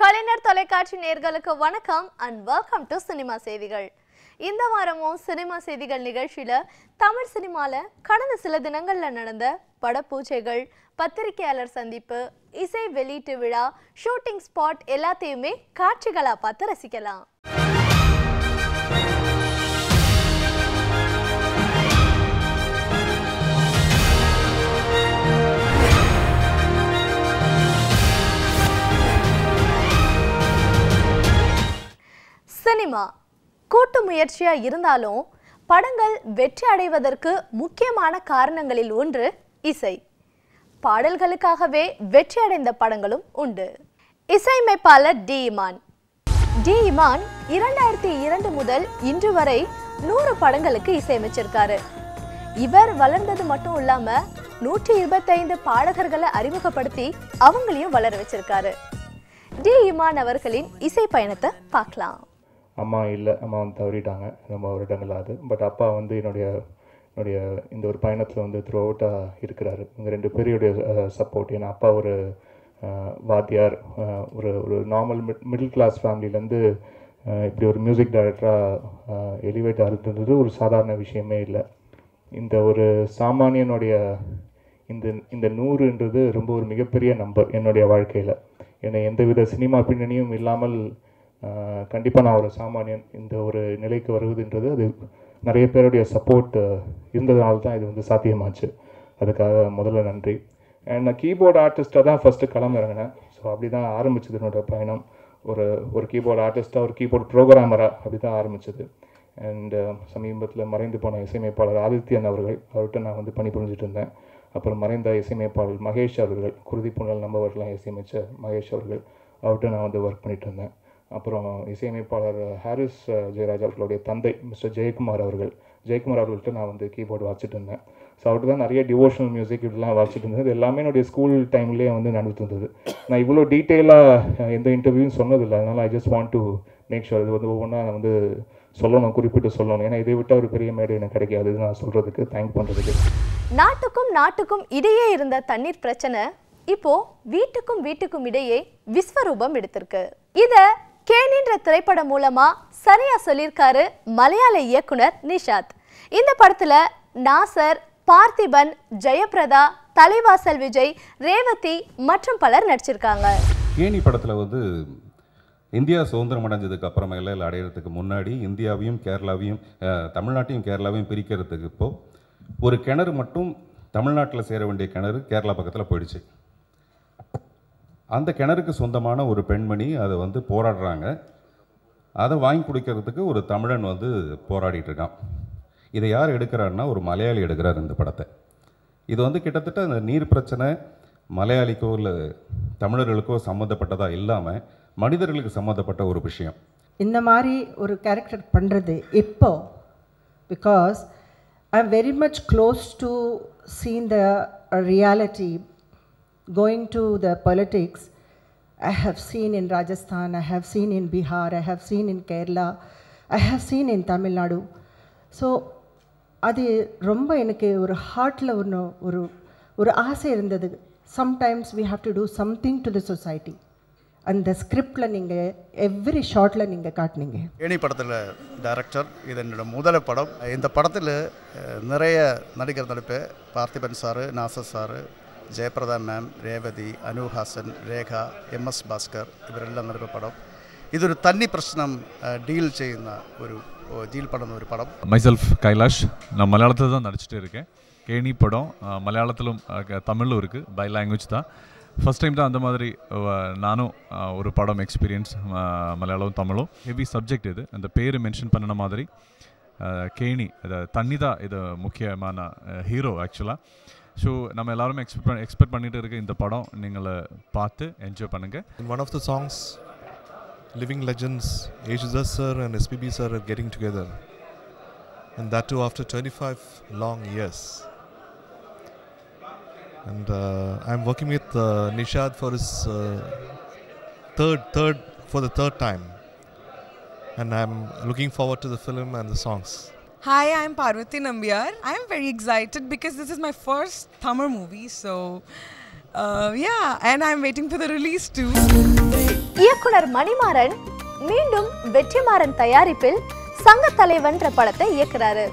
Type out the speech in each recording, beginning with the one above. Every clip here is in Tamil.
கலைஞர் தொலைக்காட்சி நேயர்களுக்கு வணக்கம் and welcome to சினிமா செய்திகள். இந்த வாரமும் சினிமா செய்திகள் நிகழ்ச்சியில தமிழ் சினிமால கடந்த சில தினங்கள்ல நடந்த படப்பூஜைகள், பத்திரிகையாளர் சந்திப்பு, இசை வெளியீட்டு விழா, ஷூட்டிங் ஸ்பாட் எல்லாத்தையுமே காட்சிகளா பார்த்து ரசிக்கலாம். சினிமா கூட்டு முயற்சியா இருந்தாலும் படங்கள் வெற்றி அடைவதற்கு முக்கியமான காரணங்களில் ஒன்று இசை. பாடல்களுக்காகவே வெற்றி அடைந்த படங்களும் உண்டு. இசையமைப்பாளர் டி இமான் 2002 முதல் இன்று வரை 100 படங்களுக்கு இசையமைச்சிருக்காரு. இவர் வளர்ந்தது மட்டும் இல்லாம 125 பாடகர்களை அறிமுகப்படுத்தி அவங்களையும் வளர வச்சிருக்காரு. டி இமான் அவர்களின் இசை பயணத்தை பார்க்கலாம். அம்மா வந்து தவறிட்டாங்க ரொம்ப வருடங்கள் ஆகுது. பட் அப்பா வந்து என்னுடைய இந்த ஒரு பயணத்தில் வந்து த்ரூ அவுட்டாக இருக்கிறாரு. இவங்க 2 பேருடைய சப்போர்ட். ஏன்னா அப்பா ஒரு வாத்தியார், ஒரு நார்மல் மிடில் கிளாஸ் ஃபேமிலியிலேருந்து இப்படி ஒரு மியூசிக் டைரக்டராக எலிவேட் ஆகுதுன்றது ஒரு சாதாரண விஷயமே இல்லை. இந்த ஒரு சாமானியனுடைய இந்த 100ன்றது ரொம்ப ஒரு மிகப்பெரிய நம்பர் என்னுடைய வாழ்க்கையில். ஏன்னா எந்தவித சினிமா பின்னணியும் இல்லாமல் கண்டிப்பாக நான் ஒரு சாமானியன் இந்த ஒரு நிலைக்கு வருவதுன்றது அது நிறைய பேருடைய சப்போர்ட் இருந்ததுனால தான் இது வந்து சாத்தியமாச்சு. அதுக்காக முதல்ல நன்றி. அண்ட் நான் கீபோர்டு ஆர்டிஸ்ட்டாக தான் ஃபஸ்ட்டு களமிறங்கினேன். ஸோ அப்படி தான் ஆரம்பிச்சது என்னோடய பயணம். ஒரு கீபோர்டு ஆர்டிஸ்ட்டாக, ஒரு கீபோர்டு ப்ரோக்ராமராக அப்படி தான் ஆரம்பிச்சது. அண்ட் சமீபத்தில் மறைந்து போன இசையமைப்பாளர் ஆதித்யன் அவர்கிட்ட நான் வந்து பணிபுரிஞ்சிட்டு இருந்தேன். அப்புறம் மறைந்த இசையமைப்பாளர் மகேஷ் அவர்கள், குருதி புனல் நம்பவர்கள்லாம் இசையமைச்ச மகேஷ் அவர்கிட்ட நான் வந்து ஒர்க் பண்ணிட்டு இருந்தேன். அப்புறம் இசையமைப்பாளர் ஹாரிஸ் ஜெயராஜ் அவர்களுடைய தந்தை மிஸ்டர் ஜெயக்குமார் அவர்கள்ட்ட நான் வந்து கீபோர்டு வாசிச்சுட்டு இருந்தேன். ஸோ அவர்கிட்ட தான் நிறைய டிவோஷனல் மியூசிக் இப்படிலாம் வாசிச்சுட்டு இருந்தது. இது எல்லாமே என்னுடைய ஸ்கூல் டைம்லேயே வந்து நடந்துட்டு இருந்தது. நான் இவ்வளோ டீட்டெயிலாக எந்த இன்டர்வியூவும் சொன்னதில்லை. அதனால் I just want to make sure இது வந்து ஒவ்வொன்றா நான் வந்து குறிப்பிட்டு சொல்லணும். ஏன்னா இதை விட்டால் ஒரு பெரிய மேடை எனக்கு கிடைக்காது நான் சொல்கிறதுக்கு, தேங்க் பண்ணுறதுக்கு. நாட்டுக்கும் இடையே இருந்த தண்ணீர் பிரச்சனை இப்போ வீட்டுக்கும் இடையே விஸ்வரூபம் எடுத்திருக்கு. இத கேனின்ற திரைப்படம் மூலமா சரியா சொல்லியிருக்காரு மலையாள இயக்குனர் நிஷாத். இந்த படத்துல நாசர், பார்த்திபன், ஜெயபிரதா, தலைவாசல் விஜய், ரேவதி மற்றும் பலர் நடிச்சிருக்காங்க. கேனி படத்துல வந்து இந்தியா சுதந்திரம் அடைஞ்சதுக்கு அப்புறமேல இல்லை அடையிறதுக்கு முன்னாடி இந்தியாவையும் கேரளாவையும் தமிழ்நாட்டையும் கேரளாவையும் பிரிக்கிறதுக்கு இப்போ ஒரு கிணறு மட்டும் தமிழ்நாட்டில் சேர வேண்டிய கிணறு கேரளா பக்கத்தில் போயிடுச்சு. அந்த கிணறுக்கு சொந்தமான ஒரு பெண்மணி அதை வந்து போராடுறாங்க. அதை வாங்கி குடிக்கிறதுக்கு ஒரு தமிழன் வந்து போராடிட்டு இருக்கான். இதை யார் எடுக்கிறாருன்னா ஒரு மலையாளி எடுக்கிறார் இந்த படத்தை. இது வந்து கிட்டத்தட்ட அந்த நீர் பிரச்சனை மலையாளிக்கோ இல்லை தமிழர்களுக்கோ சம்மந்தப்பட்டதாக இல்லாமல் மனிதர்களுக்கு சம்மந்தப்பட்ட ஒரு விஷயம். இந்த மாதிரி ஒரு கேரக்டர் பண்ணுறது இப்போ because I am very much close to scene the reality. Going to the politics, I have seen in Rajasthan, I have seen in Bihar, I have seen in Kerala, I have seen in Tamil Nadu. So அது ரொம்ப எனக்கு ஒரு ஹார்ட்டில் ஒரு ஆசை இருந்தது. Sometimes we have to do something to the society. அந்த ஸ்கிரிப்டில் நீங்கள் எவ்ரி ஷார்ட்டில் நீங்கள் காட்டினீங்க. ஏனி படத்தில் டைரக்டர், இது என்னோட முதல் படம். இந்த படத்தில் நிறைய நடிப்பு பார்த்திபன் சாரு, நாசர் சாரு, ജയപ്രദ മാം, രേവതി, അനുഹാസൻ, രേഖ, MS ഭാസ്കർ ഇവരെല്ലാം നടന്ന പടം. ഇതൊരു തന്നി പ്രശ്നം ഡീൽ பண்ணுന്ന ஒரு படம். மைசெல்ஃப் கைலாஷ், நான் மலையாளத்தில் தான் நடிச்சிட்டு இருக்கேன். கேனி படம் மலையாளத்திலும் தமிழும் இருக்குது, பை லாங்குவேஜ் தான். ஃபஸ்ட் டைம் தான் அந்த மாதிரி நானும் ஒரு படம் எக்ஸ்பீரியன்ஸ் மலையாளம் தமிழும். ஹெவி சப்ஜெக்ட் இது. அந்த பேர் மென்ஷன் பண்ணின மாதிரி கேனி தண்ணி தான் இது முக்கியமான ஹீரோ ஆக்சுவலாக. ஸோ நம்ம எல்லாருமே எக்ஸ்பெக்ட் பண்ணிட்டு இருக்க இந்த படம் நீங்கள் பார்த்து என்ஜாய் பண்ணுங்கள். One of the songs, living legends Yesudas sir and SPB sir are getting together, and that too after 25 long years. And I'm working with Nishad for his third time, and I'm looking forward to the film and the songs. Hi, I'm Parvati Nambiar. I'm very excited because this is my first Tamil movie, so yeah, and I'm waiting for the release too. இயக்குனர் மணிமாறன் மீண்டும் வெற்றிமாறன் தயாரிப்பில் சங்க தலைவன் என்ற படத்தை இயக்குறாரு.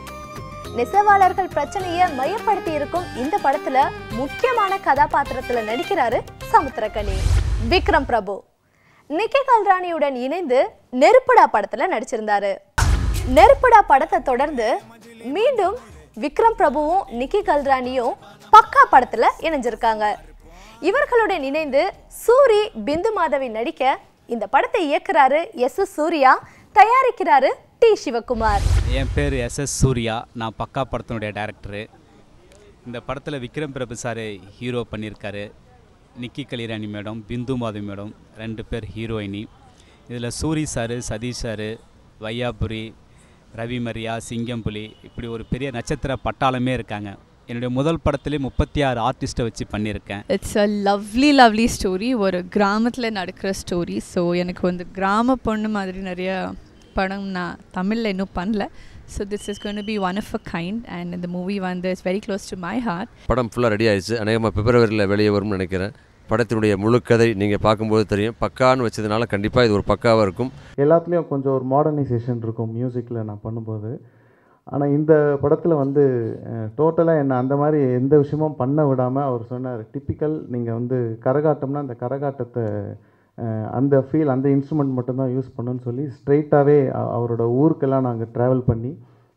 நெசவாளர்கள் பிரச்சனையை மையப்படுத்தி இருக்கும் இந்த படத்துல முக்கியமான கதாபாத்திரத்துல நடிக்கிறாரு சமுத்திரக்கனி. விக்ரம் பிரபு நிக்கி கல்ராணியுடன் இணைந்து நெருப்புடா படத்துல நடிச்சிருந்தாரு. நெருப்புடா படத்தை தொடர்ந்து மீண்டும் விக்ரம் பிரபுவும் நிக்கி கல்ராணியும் பக்கா படத்துல இணைஞ்சிருக்காங்க. இவர்களுடன் இணைந்து சூரி பிந்து மாதவி நடிக்க இந்த படத்தை இயக்குறாரு எஸ் சூர்யா, தயாரிக்கிறாரு டி சிவகுமார். என் பேர் எஸ் சூர்யா, நான் பக்கா படத்தினுடைய டைரக்டரு. இந்த படத்தில் விக்ரம் பிரபு சார் ஹீரோ பண்ணியிருக்காரு. நிக்கி கல்ராணி மேடம், பிந்து மாதவி மேடம் 2 பேர் ஹீரோயினி. இதில் சூரி சார், சதீஷ் சார், வையாபுரி, ரவி மரியா, சிங்கம்புலி, இப்படி ஒரு பெரிய நட்சத்திர பட்டாளமே இருக்காங்க. என்னுடைய முதல் படத்திலே 36 ஆர்டிஸ்ட்டை வச்சு பண்ணியிருக்கேன். இட்ஸ் அ லவ்லி ஸ்டோரி, ஒரு கிராமத்தில் நடக்கிற ஸ்டோரி. ஸோ எனக்கு வந்து கிராம பொண்ணு மாதிரி நிறைய படம் நான் தமிழில் இன்னும் பண்ணல. So this is going to be one of a kind and இந்த மூவி வந்து it's very close to my heart. படம் ஃபுல்லாக ரெடி ஆயிடுச்சு. அநேகமாக பிப்ரவரியில் வெளியே வரும்னு நினைக்கிறேன். படத்தினுடைய முழு கதை நீங்கள் பார்க்கும்போது தெரியும். பக்கான்னு வச்சதுனால கண்டிப்பாக இது ஒரு பக்காவாக இருக்கும். எல்லாத்துலேயும் கொஞ்சம் ஒரு மாடர்னைசேஷன் இருக்கும் மியூசிக்கில் நான் பண்ணும்போது. ஆனால் இந்த படத்தில் வந்து டோட்டலாக என்னை அந்த மாதிரி எந்த விஷயமும் பண்ண விடாமல் அவர் சொன்னார், டிப்பிக்கல் நீங்கள் வந்து கரகாட்டம்னா அந்த கரகாட்டத்தை அந்த ஃபீல் அந்த இன்ஸ்ட்ருமெண்ட் மட்டும்தான் யூஸ் பண்ணுன்னு சொல்லி ஸ்ட்ரெயிட்டாகவே அவரோட ஊருக்கெல்லாம் நாங்கள் ட்ராவல் பண்ணி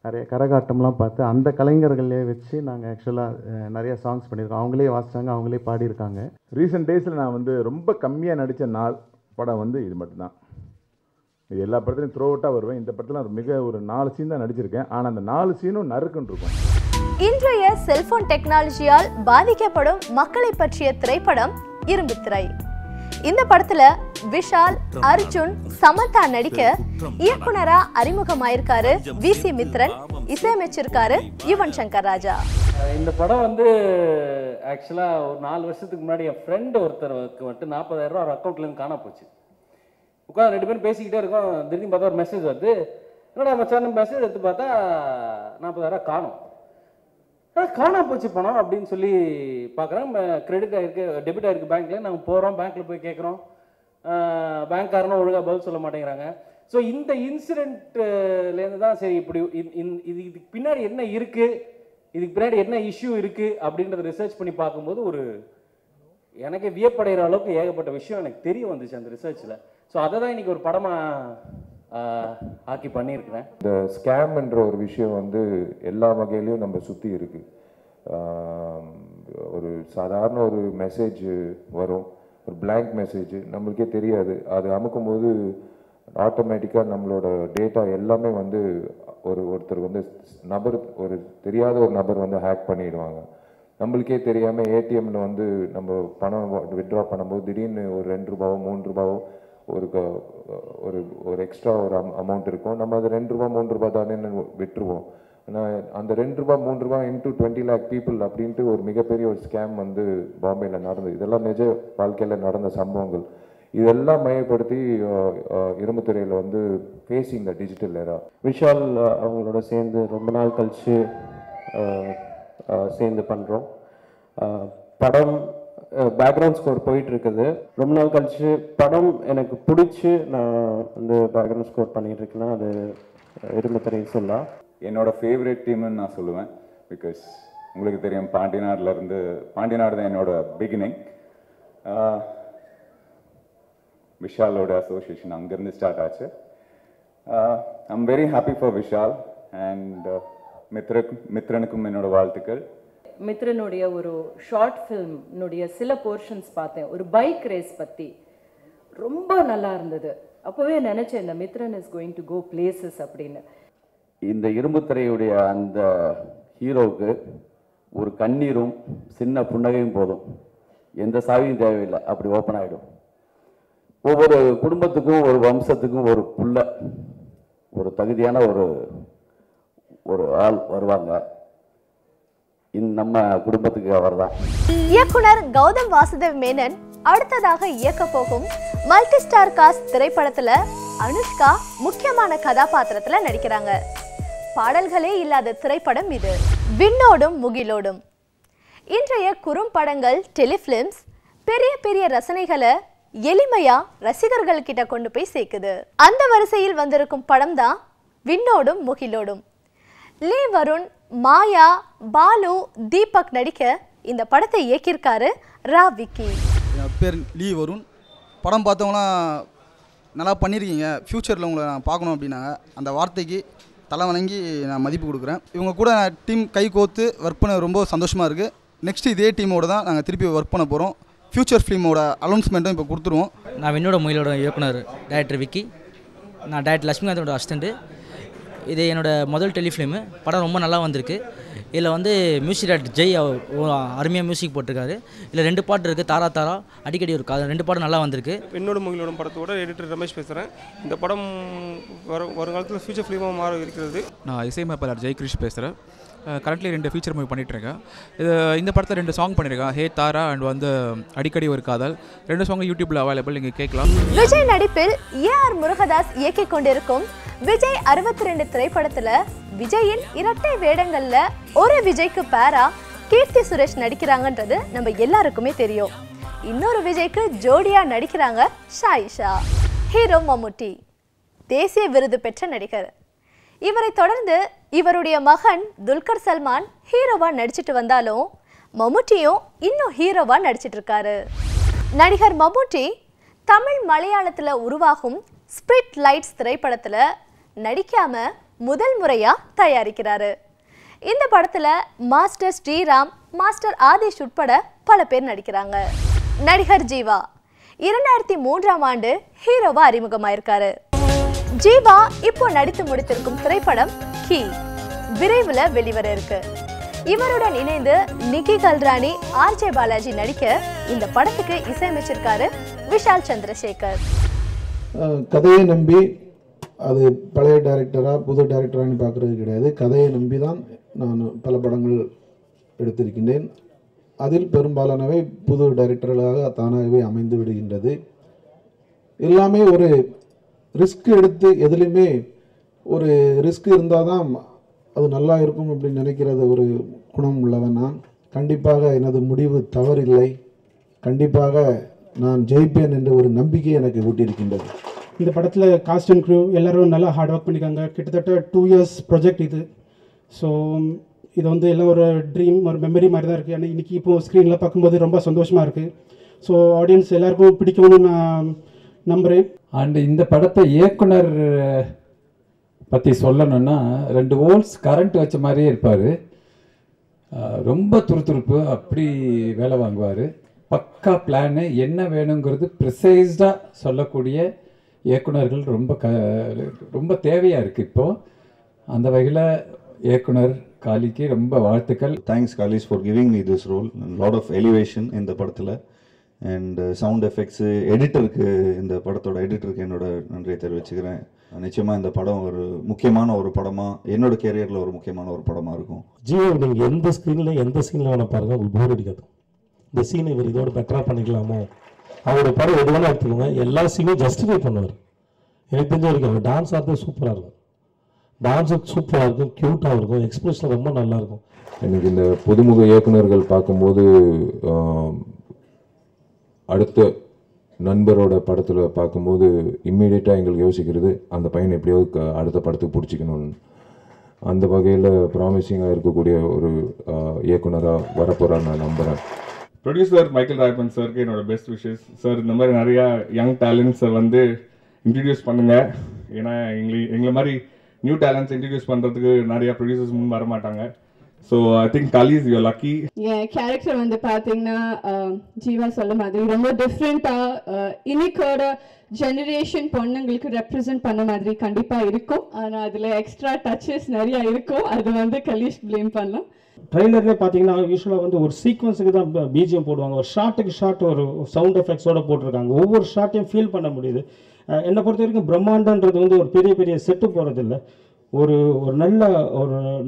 நிறைய கரகாட்டம்லாம் பார்த்து அந்த கலைஞர்களே வச்சு நாங்கள் ஆக்சுவலாக நிறைய சாங்ஸ் பண்ணியிருக்கோம். அவங்களே வாசித்தாங்க, அவங்களே பாடியிருக்காங்க. ரீசெண்ட் டேஸில் நான் வந்து ரொம்ப கம்மியாக நடித்த படம் வந்து இது மட்டும்தான். இது எல்லா படத்துலையும் த்ரோ அவுட்டாக வருவேன். இந்த படத்தில் மிக ஒரு 4 சீன் தான் நடிச்சிருக்கேன். ஆனால் அந்த 4 சீனும் நறுக்குன்னு இருக்கும். இன்றைய செல்போன் டெக்னாலஜியால் பாதிக்கப்படும் மக்களை பற்றிய திரைப்படம் இரும்பு திரை. இந்த படத்துல விஷால், அர்ஜுன், சமந்தா நடிக்க இயக்குனரா அறிமுகமாயிருக்காரு விசி மித்ரன், இசையமைச்சிருக்காரு யுவன் சங்கர் ராஜா. இந்த படம் வந்து ஆக்சுவலாக ஒரு 4 வருஷத்துக்கு முன்னாடி என் ஃப்ரெண்டு ஒருத்தருக்கு வந்துட்டு 40,000 ரூபா ஒரு அக்கௌண்ட்லேருந்து காண போச்சு. உட்காந்து 2 பேரும் பேசிக்கிட்டே இருக்கோம். திடீர்னு பார்த்தா ஒரு மெசேஜ் வருது. என்னடா மச்சான் மெசேஜ் எடுத்து பார்த்தா 40,000 காணும். காணா போச்சு பணம் அப்படின்னு சொல்லி பார்க்குறேன். கிரெடிட் ஆகிருக்கு, டெபிட் ஆகிருக்கு பேங்க்கில். நாங்கள் போகிறோம், பேங்க்கில் போய் கேட்குறோம். பேங்க்காரனும் ஒழுங்காக பதில் சொல்ல மாட்டேங்கிறாங்க. ஸோ இந்த இன்சிடெண்ட்லேருந்து தான் சரி இப்படி இதுக்கு பின்னாடி என்ன இருக்குது, இதுக்கு பின்னாடி என்ன இஷ்யூ இருக்குது அப்படின்றத ரிசர்ச் பண்ணி பார்க்கும்போது ஒரு எனக்கு வியப்படைகிற அளவுக்கு ஏகப்பட்ட விஷயம் எனக்கு தெரிய வந்துச்சு அந்த ரிசர்ச்சில். ஸோ அதை தான் இன்றைக்கி ஒரு படமாக ஆக்கி பண்ணியிருக்கிறேன். இந்த ஸ்கேம்ன்ற ஒரு விஷயம் வந்து எல்லா வகையிலையும் நம்ம சுற்றி இருக்குது. ஒரு சாதாரண ஒரு மெசேஜ் வரும், ஒரு பிளாங்க் மெசேஜ், நம்மளுக்கே தெரியாது. அது அமுக்கும்போது ஆட்டோமேட்டிக்காக நம்மளோட டேட்டா எல்லாமே வந்து ஒருத்தர் வந்து ஒரு தெரியாத ஒரு நபர் வந்து ஹேக் பண்ணிடுவாங்க. நம்மளுக்கே தெரியாமல் ஏடிஎம்மில் வந்து நம்ம பணம் வித்ட்ரா பண்ணும்போது திடீர்னு ஒரு 2 ரூபாவோ 3 ரூபாவோ ஒரு எக்ஸ்ட்ரா ஒரு அமௌண்ட் இருக்கும். நம்ம அது 2 ரூபா 3 ரூபா தானே விட்டுருவோம். ஆனால் அந்த 2 ரூபா 3 ரூபா இன்ட்டு 20 lakh பீப்புள் அப்படின்ட்டு ஒரு மிகப்பெரிய ஒரு ஸ்கேம் வந்து பாம்பேயில் நடந்தது. இதெல்லாம் நிஜ வாழ்க்கையில் நடந்த சம்பவங்கள். இதெல்லாம் மையப்படுத்தி இரும்பு துறையில் வந்து ஃபேஸிங் த டிஜிட்டல் எரா. விஷால் அவங்களோட சேர்ந்து ரொம்ப நாள் கழித்து சேர்ந்து பண்ணுறோம். படம் பேக்ரவுண்ட் ஸ்கோர் போயிட்டுருக்குது. ரொம்ப நாள் கழிச்சு படம் எனக்கு பிடிச்சி நான் வந்து பேக்ரவுண்ட் ஸ்கோர் பண்ணிகிட்ருக்கேன்னா அது இரும்பு திரை சொல்லலாம். என்னோட ஃபேவரட் டீம்னு நான் சொல்லுவேன். பிகாஸ் உங்களுக்கு தெரியும் பாண்டியநாடு தான் என்னோட பிகினிங். விஷாலோட அசோசியேஷன் அங்கேருந்து ஸ்டார்ட் ஆச்சு. I'm very happy for Vishal and மித்ரனுக்கும் என்னோட வாழ்த்துக்கள். மித்ரனுடைய ஒரு ஷார்ட் ஃபிலிம்னுடைய சில போர்ஷன்ஸ் பார்த்தேன். ஒரு பைக் ரேஸ் பற்றி ரொம்ப நல்லா இருந்தது. அப்போவே நினச்சேன் இந்த Mithran is going to go places அப்படின்னு. இந்த இரும்பு திரையுடைய அந்த ஹீரோவுக்கு ஒரு கண்ணீரும் சின்ன புன்னகையும் போதும், எந்த சாவியும் தேவையில்லை, அப்படி ஓப்பன் ஆகிடும். ஒவ்வொரு குடும்பத்துக்கும் ஒரு வம்சத்துக்கும் ஒரு புள்ள, ஒரு தகுதியான ஒரு ஆள் வருவாங்க. நம்ம குடும்பத்துக்கு அவர்தான். இயக்குனர் கௌதம் வாசுதேவ் மேனன் அடுத்ததாக இயக்க போகும் மல்டி ஸ்டார் காஸ்ட் திரைப்படத்துல அனுஷ்கா முக்கியமான கதாபாத்திரத்துல நடிக்கிறாங்க. பாடல்களே இல்லாத திரைப்படம் இது. விண்ணோடும் முகிலோடும். இன்றைய குறும்படங்கள், டெலிஃபிலிம்ஸ் பெரிய பெரிய ரசனைகளை எளிமையா ரசிகர்கள் கிட்ட கொண்டு போய் சேர்க்குது. அந்த வரிசையில் வந்திருக்கும் படம் தான் விண்ணோடும் முகிலோடும். லீ வருண், மாயா, பாலு, தீபக் நடிக்க இந்த படத்தை இயக்கியிருக்காரு ரா விக்கி. என் பேர் லீ வருண். படம் பார்த்தவங்களாம் நல்லா பண்ணியிருக்கீங்க, ஃப்யூச்சரில் உங்களை நான் பார்க்கணும் அப்படின்னாங்க. அந்த வார்த்தைக்கு தலை வணங்கி நான் மதிப்பு கொடுக்குறேன். இவங்க கூட டீம் கை கோர்த்து ஒர்க் பண்ண ரொம்ப சந்தோஷமாக இருக்குது. நெக்ஸ்ட்டு இதே டீமோடு தான் நாங்கள் திருப்பி ஒர்க் பண்ண போகிறோம். ஃப்யூச்சர் ஃபிலிமோட அனௌன்ஸ்மெண்ட்டும் இப்போ கொடுத்துருவோம். நான் விண்ணோட முயலோட இயக்குனர் டைரக்டர் விக்கி. நான் டைரக்டர் லட்சுமிகாந்தோட அசிஸ்டண்ட்டு. இது என்னோட முதல் டெலிஃபிலிமு. படம் ரொம்ப நல்லா வந்திருக்கு. இதில் வந்து மியூசிக் டைரக்டர் ஜெய் அருமையாக மியூசிக் போட்டிருக்காரு. இதில் 2 பாட்டு இருக்குது, தாரா தாரா, அடிக்கடி ஒரு 2 பாட்டு நல்லா வந்திருக்கு. என்னோட முகிலோட படத்தோட எடிட்டர் ரமேஷ் பேசுகிறேன். இந்த படம் வருங்காலத்தில் ஃபியூச்சர் ஃபிலிமாக மாற இருக்கிறது. நான் இசையமைப்பாளர் ஜெய் கிரிஷ் பேசுகிறேன். கரண்ட்லி 2 ஃபீச்சர் மூவி பண்ணிகிட்ருக்கேன். இந்த படத்தில் 2 சாங் பண்ணியிருக்கேன், ஹே தாரா அண்ட் வந்து அடிக்கடி ஒரு காதல். 2 சாங் யூடியூப்பில் அவைலபிள், நீங்கள் கேட்கலாம். விஜய் நடிப்பில் ஏஆர் முருகதாஸ் இயக்கிக் கொண்டிருக்கும் விஜய் 62 திரைப்படத்தில் விஜயின் இரட்டை வேடங்கள்ல ஒரு விஜய்க்கு பேரா கீர்த்தி சுரேஷ் நடிக்கிறாங்கன்றது நம்ம எல்லாருக்குமே தெரியும். இன்னொரு விஜய்க்கு ஜோடியா நடிக்கிறாங்க ஷாயிஷா. ஹீரோ மம்முட்டி, தேசிய விருது பெற்ற நடிகர். இவரை தொடர்ந்து இவருடைய மகன் துல்கர் சல்மான் ஹீரோவா நடிச்சிட்டு வந்தாலும் மம்முட்டியும் இன்னும் ஹீரோவா நடிச்சிட்டு இருக்காரு. நடிகர் மம்முட்டி தமிழ் மலையாளத்தில் உருவாகும் ஸ்பிரிட் லைட்ஸ் திரைப்படத்தில் நடிக்காம முதல் முறையா தயாரிக்கிறாரு. இந்த படத்துல மாஸ்டர் ஸ்ரீராம், மாஸ்டர் ஆதிஷ் உட்பட பல பேர் நடிக்கிறாங்க. நடிகர் ஜீவா 2003ஆம் ஆண்டு ஹீரோவா அறிமுகமாயிருக்காரு. ஜீவா இப்போ நடித்து முடித்திருக்கும் திரைப்படம் கீ விரைவில் வெளிவர இருக்கு. இவருடன் இணைந்து நிக்கி கல்ராணி, ஆர்ஜே பாலாஜி நடிக்க இந்த படத்துக்கு இசையமைச்சிருக்காரு விஷால் சந்திரசேகர். கதையை நம்பி அது பழைய டைரக்டராக புது டைரக்டரான்னு பார்க்குறது கிடையாது. கதையை நம்பி தான் நான் பல படங்கள் எடுத்திருக்கின்றேன். அதில் பெரும்பாலானவை புது டைரக்டர்களாக தானாகவே அமைந்து விடுகின்றது. எல்லாமே ஒரு ரிஸ்க் எடுத்து, எதுலேயுமே ஒரு ரிஸ்க் இருந்தால் தான் அது நல்லா இருக்கும் அப்படின்னு நினைக்கிறது ஒரு குணம் உள்ளவன் நான். கண்டிப்பாக எனது முடிவு தவறில்லை. கண்டிப்பாக நான் ஜெயிப்பேன் என்ற ஒரு நம்பிக்கை எனக்கு ஊட்டியிருக்கின்றது. இந்த படத்தில் காஸ்ட் அண்ட் க்ரூ எல்லோரும் நல்லா ஹார்ட் ஒர்க் பண்ணியிருக்காங்க. கிட்டத்தட்ட 2 years ப்ராஜெக்ட் இது. ஸோ இது வந்து எல்லாம் ஒரு ட்ரீம், ஒரு மெமரி மாதிரி தான் இருக்குது. ஆனால் இன்றைக்கி இப்போது ஸ்க்ரீனில் பார்க்கும்போது ரொம்ப சந்தோஷமாக இருக்குது. ஸோ ஆடியன்ஸ் எல்லாருக்கும் பிடிக்கும்னு நான் நம்புகிறேன். அண்டு இந்த படத்தை இயக்குனர் பற்றி சொல்லணுன்னா 2 volts கரண்ட் வச்ச மாதிரியே இருப்பார். ரொம்ப துருதுருப்பு, அப்படி வேலை வாங்குவார். பக்கா பிளானு, என்ன வேணுங்கிறது ப்ரிசைஸ்டாக சொல்லக்கூடிய இயக்குனர்கள் ரொம்ப தேவையாக இருக்குது இப்போது. அந்த வகையில் இயக்குனர் காலிக்கு ரொம்ப வாழ்த்துக்கள். தேங்க்ஸ் காலிஸ் for giving me this role. Lot of elevation இந்த படத்தில். அண்ட் சவுண்ட் எஃபெக்ட்ஸு, எடிட்டருக்கு, இந்த படத்தோட எடிட்டருக்கு என்னோட நன்றியை தெரிவிச்சுக்கிறேன். நிச்சயமாக இந்த படம் ஒரு முக்கியமான ஒரு படமாக, என்னோட கேரியரில் ஒரு முக்கியமான ஒரு படமாக இருக்கும். ஜியோ நீங்கள் எந்த சீனில் வேணால் பாருங்கள், உங்களுக்கு போர் அடிக்காது. இந்த சீனை இவர் இதோட பெட்டராக பண்ணிக்கலாமோ, அவருடைய படம் எது வேணால் எடுத்துக்கோங்க, எல்லா சீனையும் ஜஸ்டிஃபை பண்ணுவார். எனக்கு தெரிஞ்ச வரைக்கும் அவர் டான்ஸ் ஆடுறது சூப்பராக இருக்கும். டான்ஸு சூப்பராக இருக்கும், க்யூட்டாக இருக்கும், எக்ஸ்பிரஷன் ரொம்ப நல்லாயிருக்கும். எனக்கு இந்த புதுமுக இயக்குநர்கள் பார்க்கும்போது அடுத்த நண்பரோட படத்தில் பார்க்கும்போது இம்மீடியட்டாக எங்களுக்கு யோசிக்கிறது அந்த பையன் எப்படியோ அடுத்த படத்துக்கு பிடிச்சிக்கணும்னு. அந்த வகையில் ப்ராமிசிங்காக இருக்கக்கூடிய ஒரு இயக்குனராக வரப்போகிறான்னு நான் நம்புகிறேன். ப்ரொடியூசர் மைக்கேல் ராய்பன் சாருக்கு என்னோட பெஸ்ட் விஷஸ். சார் இந்த மாதிரி நிறையா யங் டேலண்ட்ஸை வந்து இன்ட்ரடியூஸ் பண்ணுங்கள். ஏன்னா எங்களை மாதிரி நியூ டேலண்ட்ஸ் இன்ட்ரடியூஸ் பண்ணுறதுக்கு நிறையா ப்ரொடியூசர்ஸ் முன் வர மாட்டாங்க. So I think Kallis you lucky. N character வந்து பார்த்தீங்கன்னா ஜீவா சொல்ல மாதிரி ரொம்ப டிஃப்ரெண்ட்டாக இன்னைக்கோட ஜெனரேஷன் பொண்ணுங்களுக்கு ரெப்ரசன்ட் பண்ண மாதிரி கண்டிப்பாக இருக்கும். ஆனால் அதில் எக்ஸ்ட்ரா டச்சஸ் நிறையா இருக்கும். அது வந்து கலீஷ் ப்ளேம் பண்ணலாம். ட்ரெய்லர்லேயே பார்த்தீங்கன்னா யூஸ்வலாக வந்து ஒரு சீக்வன்ஸுக்கு தான் பிஜிஎம் போடுவாங்க. ஒரு ஷார்ட்டுக்கு ஷார்ட் ஒரு சவுண்ட் எஃபெக்ட்ஸோடு போட்டிருக்காங்க. ஒவ்வொரு ஷார்ட்டையும் ஃபீல் பண்ண முடியுது. என்னை பொறுத்த வரைக்கும் பிரம்மாண்டன்றது வந்து ஒரு பெரிய பெரிய செட்டு போகிறதில்ல. ஒரு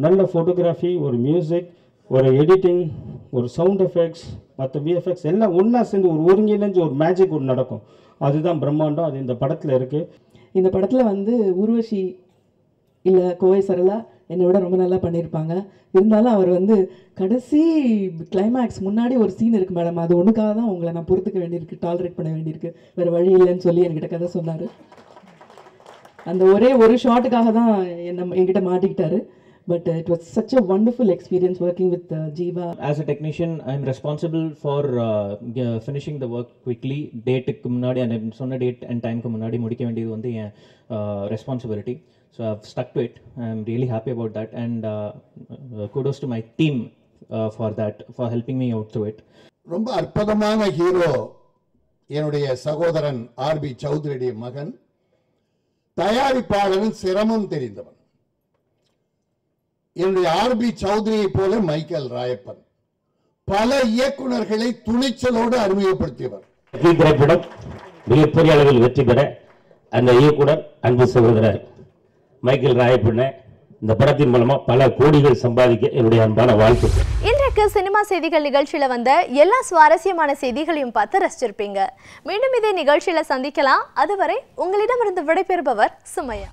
நல்ல ஃபோட்டோகிராஃபி, ஒரு மியூசிக், ஒரு எடிட்டிங், ஒரு சவுண்ட் எஃபெக்ட்ஸ், மற்ற விஎஃப்எக்ஸ் எல்லாம் ஒன்றா சேர்ந்து ஒரு ஒருங்கிணைஞ்சு ஒரு மேஜிக் ஒன்று நடக்கும். அதுதான் பிரம்மாண்டம். அது இந்த படத்தில் இருக்குது. இந்த படத்தில் வந்து ஊர்வஷி இல்லை கோவை சரளா என்னை விட ரொம்ப நல்லா பண்ணியிருப்பாங்க. இருந்தாலும் அவர் வந்து கடைசி கிளைமேக்ஸ் முன்னாடி ஒரு சீன் இருக்குது மேடம், அது ஒன்றுக்காக தான் உங்களை நான் பொறுத்துக்க வேண்டியிருக்கு, டாலரேட் பண்ண வேண்டியிருக்கு, வேறு வழி இல்லைன்னு சொல்லி என்கிட்ட கதை சொன்னார். அந்த ஒரே ஒரு ஷாட்டுக்காக தான் என்கிட்ட மாட்டிக்கிட்டாரு. But it was such a wonderful experience working with Jeeva. As a technician, I'm responsible for finishing the work quickly. Date ku munadi and sonna date and time ku munadi mudikka vendiyadhu vandu en responsibility. So I've stuck to it. I'm really happy about that, and kudos to my team for that, for helping me out through it. ரொம்ப அற்புதமான ஹீரோ என்னுடைய சகோதரன் ஆர்பி சௌத்ரியுடைய மகன். தயாரிப்பாளரின் சிரமம் தெரிந்தவன். என்னுடைய ஆர்பி சௌத்ரியை போல மைக்கேல் ராயப்பன் பல இயக்குனர்களை துணிச்சலோடு அறிமுகப்படுத்தியவர். திரைப்படம் மிகப்பெரிய அளவில் வெற்றி பெற அந்த இயக்குனர் அன்பு சகோதரர் மைக்கேல் ராயப்பண்ண இந்த படத்தின் மூலமா பல கோடிகள் சம்பாதிக்க என்னுடைய அன்பான வாழ்த்துக்கள். இன்றைக்கு சினிமா செய்திகள் நிகழ்ச்சியில வந்த எல்லா சுவாரஸ்யமான செய்திகளையும் பார்த்து ரசிச்சிருப்பீங்க. மீண்டும் இதே நிகழ்ச்சியில சந்திக்கலாம். அதுவரை உங்களிடமிருந்து விடைபெறுபவர் சுமையா.